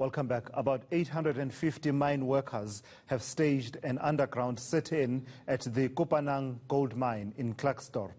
Welcome back. About 850 mine workers have staged an underground sit-in at the Kopanang Gold Mine in Klerksdorp.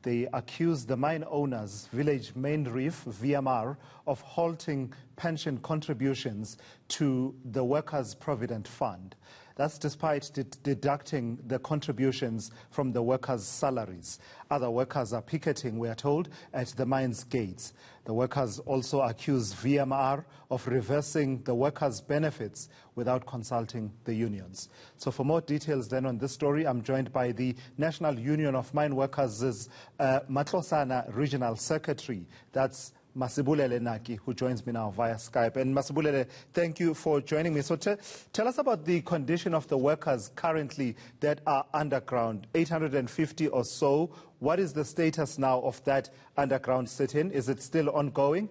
They accuse the mine owners, Village Main Reef, VMR, of halting pension contributions to the Workers' Provident Fund. That's despite deducting the contributions from the workers' salaries. Other workers are picketing, we are told, at the mine's gates. The workers also accuse VMR of reversing the workers' benefits without consulting the unions. So for more details then on this story, I'm joined by the National Union of Mine Workers' Matlosana Regional Secretary. That's Masibulele Naki, who joins me now via Skype. And Masibulele, thank you for joining me. So tell us about the condition of the workers currently that are underground, 850 or so. What is the status now of that underground sit-in? Is it still ongoing?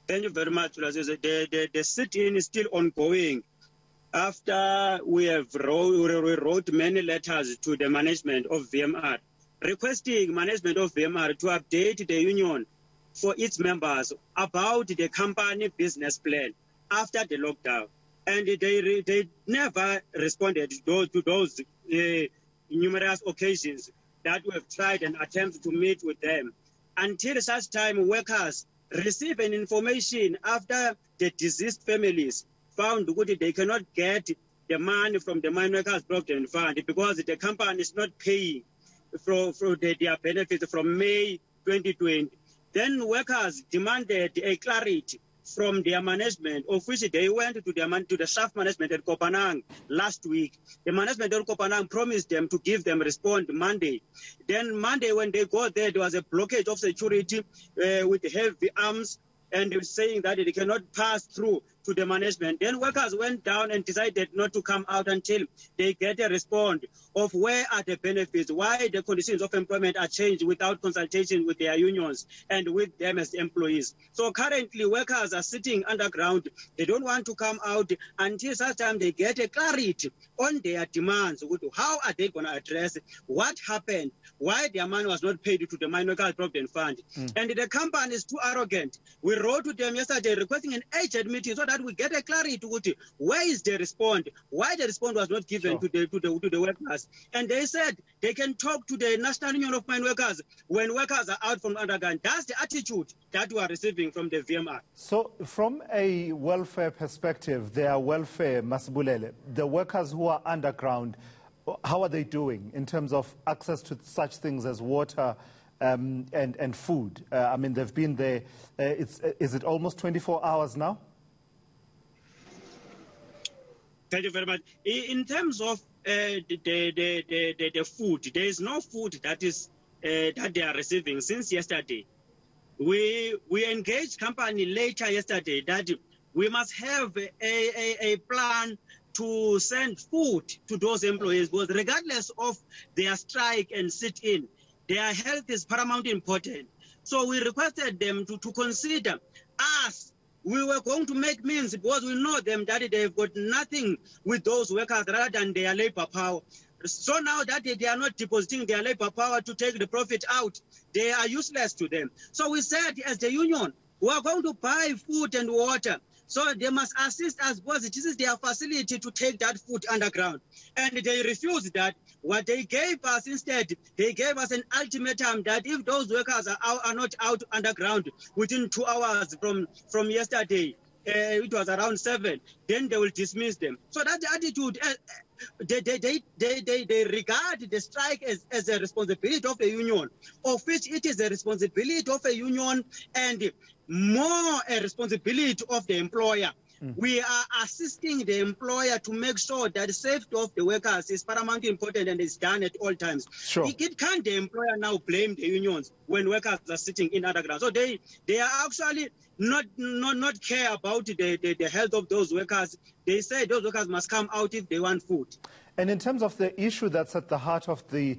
Thank you very much. The sit-in is still ongoing. After we wrote many letters to the management of VMR, requesting management of VMR to update the union for its members about the company business plan after the lockdown. And they never responded to those numerous occasions that we have tried and attempted to meet with them. Until such time, workers receive an information after the deceased families found that they cannot get the money from the Mine Workers' Provident Fund because the company is not paying for their benefits from May 2020. Then workers demanded a clarity from their management, of which they went to the staff management at Kopanang last week. The management at Kopanang promised them to give them response Monday. Then Monday, when they got there was a blockage of security with heavy arms, and they were saying that they cannot pass through to the management. Then workers went down and decided not to come out until they get a response of where are the benefits, why the conditions of employment are changed without consultation with their unions and with them as employees. So currently workers are sitting underground. They don't want to come out until such time they get a clarity on their demands. How are they going to address it? What happened? Why their money was not paid to the Mine Workers' Provident Fund? And the company is too arrogant. We wrote to them yesterday requesting an urgent meeting so that we get a clarity to where is the response, why the response was not given to the workers. And they said they can talk to the National Union of Mine Workers when workers are out from underground. That's the attitude that we are receiving from the VMR. So from a welfare perspective, their welfare, Masibulele, the workers who are underground, how are they doing in terms of access to such things as water and food? I mean, they've been there, is it almost 24 hours now? Thank you very much. In terms of the food, there is no food that they are receiving since yesterday. We engaged company later yesterday that we must have a plan to send food to those employees, because regardless of their strike and sit-in, their health is paramount important. So we requested them to consider us. We were going to make means because we know them that they've got nothing with those workers rather than their labor power. So now that they are not depositing their labor power to take the profit out, they are useless to them. So we said as the union, we are going to buy food and water. So they must assist us because this is their facility to take that food underground. And they refused that. What they gave us instead, they gave us an ultimatum that if those workers are not out underground within 2 hours from yesterday, it was around 7, then they will dismiss them. So that attitude, they regard the strike as a responsibility of the union, of which it is a responsibility of a union and more a responsibility of the employer. We are assisting the employer to make sure that the safety of the workers is paramount important and is done at all times. Sure. It can't the employer now blame the unions when workers are sitting in underground. So they are actually not care about the health of those workers. They say those workers must come out if they want food. And in terms of the issue that's at the heart of the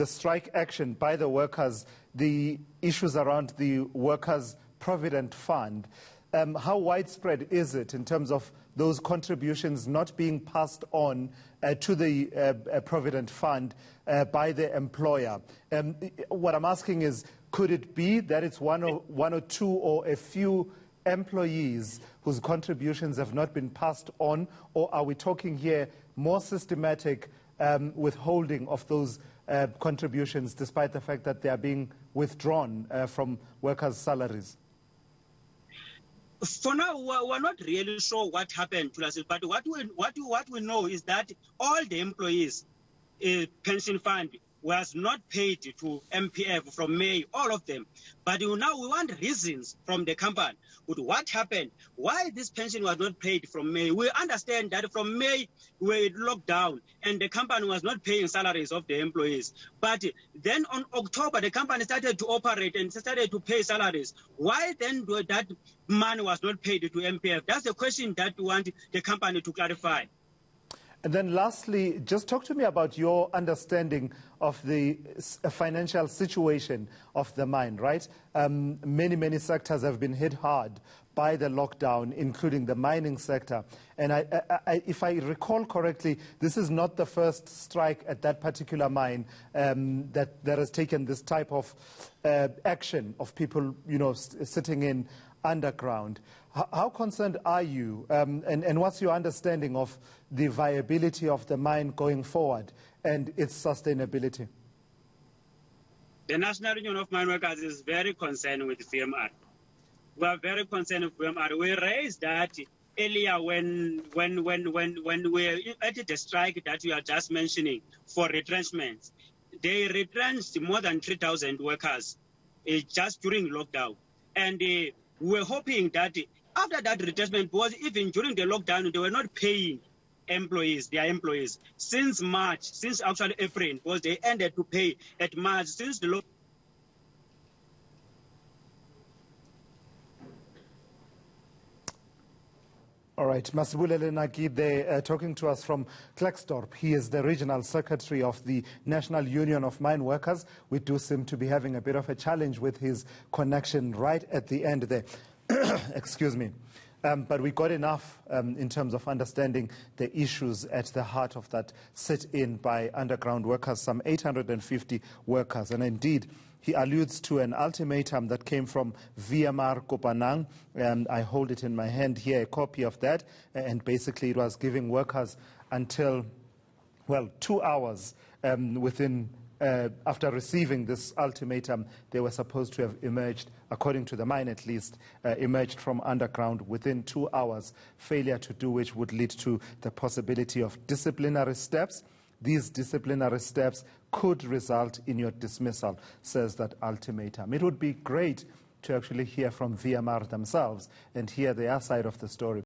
strike action by the workers, the issues around the Workers' Provident Fund, how widespread is it in terms of those contributions not being passed on to the Provident Fund by the employer? What I'm asking is, could it be that it's one or two or a few employees whose contributions have not been passed on, or are we talking here more systematic withholding of those contributions despite the fact that they are being withdrawn from workers' salaries? For now, we're not really sure what happened to us, but what we know is that all the employees' pension fund was not paid to MPF from May, all of them. But now we want reasons from the company. What happened? Why this pension was not paid from May? We understand that from May we locked down and the company was not paying salaries of the employees. But then on October, the company started to operate and started to pay salaries. Why then that money was not paid to MPF? That's the question that we want the company to clarify. And then lastly, just talk to me about your understanding of the financial situation of the mine, right? Many sectors have been hit hard by the lockdown, including the mining sector. And if I recall correctly, this is not the first strike at that particular mine that has taken this type of action of people, sitting in underground. How concerned are you, and what's your understanding of the viability of the mine going forward and its sustainability? The National Union of Mine Workers is very concerned with VMR. We are very concerned with VMR. We raised that earlier when we were at the strike that you are just mentioning for retrenchments. They retrenched more than 3,000 workers just during lockdown. And we're hoping that after that retrenchment, because even during the lockdown, they were not paying their employees, since March, since actually April, because they ended to pay at March, since the lockdown. All right, Masibulele Naki, they're talking to us from Klerksdorp. He is the regional secretary of the National Union of Mine Workers. We do seem to be having a bit of a challenge with his connection right at the end there. Excuse me. But we got enough in terms of understanding the issues at the heart of that sit-in by underground workers, some 850 workers. And indeed, he alludes to an ultimatum that came from VMR Kopanang, and I hold it in my hand here, a copy of that. And basically, it was giving workers until, 2 hours after receiving this ultimatum, they were supposed to have emerged, according to the mine at least, emerged from underground within 2 hours. Failure to do which would lead to the possibility of disciplinary steps. These disciplinary steps could result in your dismissal, says that ultimatum. It would be great to actually hear from VMR themselves and hear their side of the story.